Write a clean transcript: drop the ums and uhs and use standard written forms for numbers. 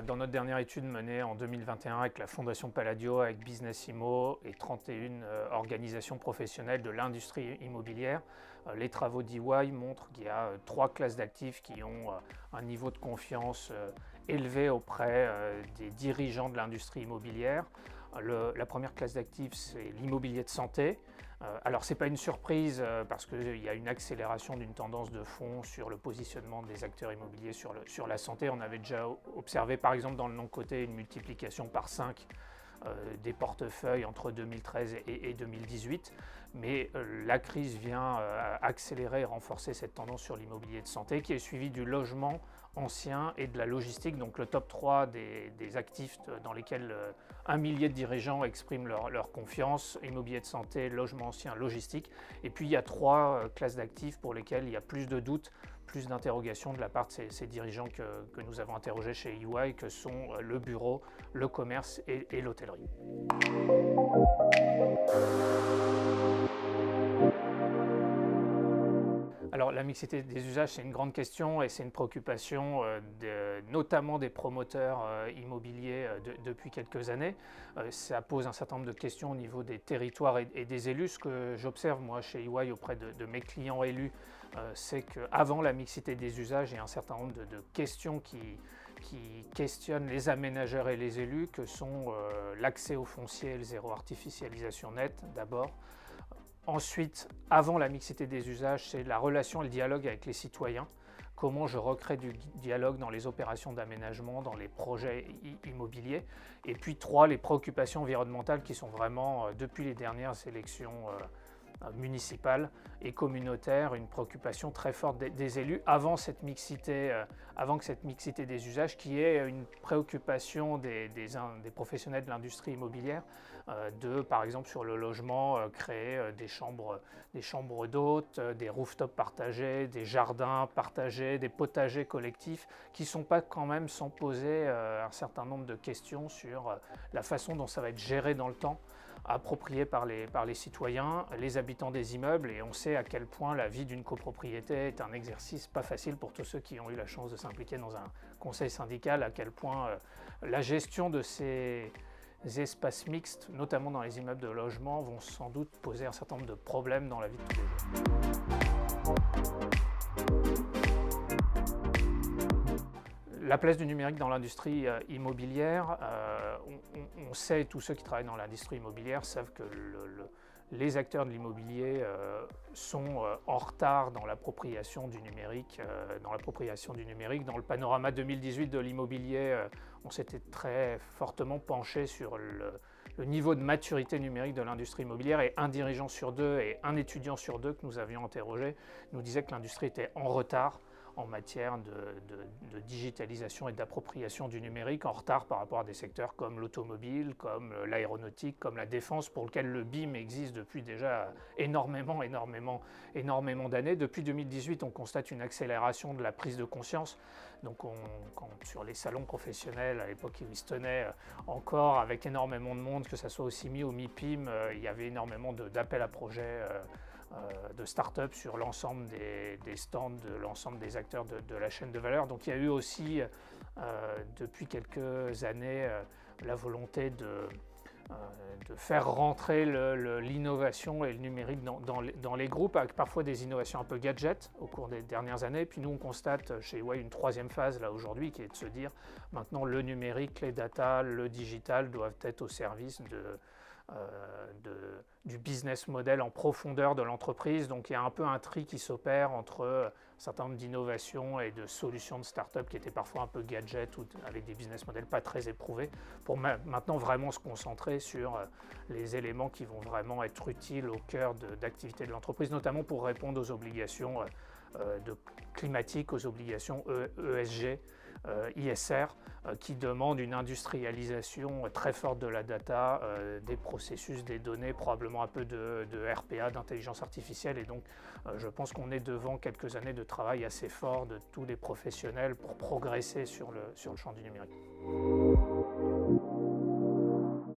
dans notre dernière étude menée en 2021 avec la Fondation Palladio, avec Business Immo et 31 organisations professionnelles de l'industrie immobilière, les travaux d'EY montrent qu'il y a 3 classes d'actifs qui ont un niveau de confiance élevé auprès des dirigeants de l'industrie immobilière. La première classe d'actifs, c'est l'immobilier de santé. Alors ce n'est pas une surprise parce qu'il y a une accélération d'une tendance de fond sur le positionnement des acteurs immobiliers sur la santé. On avait déjà observé par exemple dans le non-coté une multiplication par 5 des portefeuilles entre 2013 et 2018, mais la crise vient accélérer et renforcer cette tendance sur l'immobilier de santé qui est suivi du logement ancien et de la logistique, donc le top 3 des actifs dans lesquels 1 millier de dirigeants expriment leur confiance: immobilier de santé, logement ancien, logistique. Et puis il y a 3 classes d'actifs pour lesquelles il y a plus de doutes, plus d'interrogations de la part de ces dirigeants que nous avons interrogés chez EY, que sont le bureau, le commerce et l'hôtellerie. Alors la mixité des usages, c'est une grande question et c'est une préoccupation notamment des promoteurs immobiliers depuis quelques années. Ça pose un certain nombre de questions au niveau des territoires et des élus. Ce que j'observe moi chez EY auprès de mes clients élus, c'est qu'avant la mixité des usages, il y a un certain nombre de questions qui questionnent les aménageurs et les élus, que sont l'accès au foncier et le zéro artificialisation nette d'abord. Ensuite, avant la mixité des usages, c'est la relation et le dialogue avec les citoyens. Comment je recrée du dialogue dans les opérations d'aménagement, dans les projets immobiliers. Et puis 3, les préoccupations environnementales qui sont vraiment, depuis les dernières élections municipales et communautaires, une préoccupation très forte des élus avant que cette mixité des usages, qui est une préoccupation des professionnels de l'industrie immobilière, par exemple sur le logement, créer des chambres d'hôtes, des rooftops partagés, des jardins partagés, des potagers collectifs, qui ne sont pas quand même sans poser un certain nombre de questions sur la façon dont ça va être géré dans le temps, approprié par les citoyens, les habitants des immeubles. Et on sait à quel point la vie d'une copropriété est un exercice pas facile pour tous ceux qui ont eu la chance de s'impliquer dans un conseil syndical, à quel point la gestion de ces espaces mixtes, notamment dans les immeubles de logement, vont sans doute poser un certain nombre de problèmes dans la vie de tous les jours. La place du numérique dans l'industrie immobilière, on sait, tous ceux qui travaillent dans l'industrie immobilière savent que les acteurs de l'immobilier sont en retard dans l'appropriation du numérique. Dans le panorama 2018 de l'immobilier, on s'était très fortement penché sur le niveau de maturité numérique de l'industrie immobilière, et un dirigeant sur 2 et un étudiant sur 2 que nous avions interrogé nous disait que l'industrie était en retard en matière de digitalisation et d'appropriation du numérique, en retard par rapport à des secteurs comme l'automobile, comme l'aéronautique, comme la défense, pour lequel le BIM existe depuis déjà énormément d'années. Depuis 2018, on constate une accélération de la prise de conscience. Donc sur les salons professionnels, à l'époque où ils se tenaient encore avec énormément de monde, que ce soit au CIMI, au MIPIM, il y avait énormément d'appels à projets de start-up sur l'ensemble des stands de l'ensemble des acteurs de la chaîne de valeur. Donc il y a eu aussi depuis quelques années la volonté de faire rentrer l'innovation et le numérique dans les groupes, avec parfois des innovations un peu gadgets au cours des dernières années. Puis nous, on constate chez EY une 3e phase là aujourd'hui, qui est de se dire maintenant le numérique, les data, le digital doivent être au service du business model en profondeur de l'entreprise. Donc il y a un peu un tri qui s'opère entre un certain nombre d'innovations et de solutions de start-up qui étaient parfois un peu gadgets ou avec des business models pas très éprouvés, pour maintenant vraiment se concentrer sur les éléments qui vont vraiment être utiles au cœur d'activité de l'entreprise, notamment pour répondre aux obligations climatiques, aux obligations ESG, ISR, qui demandent une industrialisation très forte de la data, des processus, des données, probablement un peu de RPA, d'intelligence artificielle. Et donc je pense qu'on est devant quelques années de travail assez fort de tous les professionnels pour progresser sur le champ du numérique.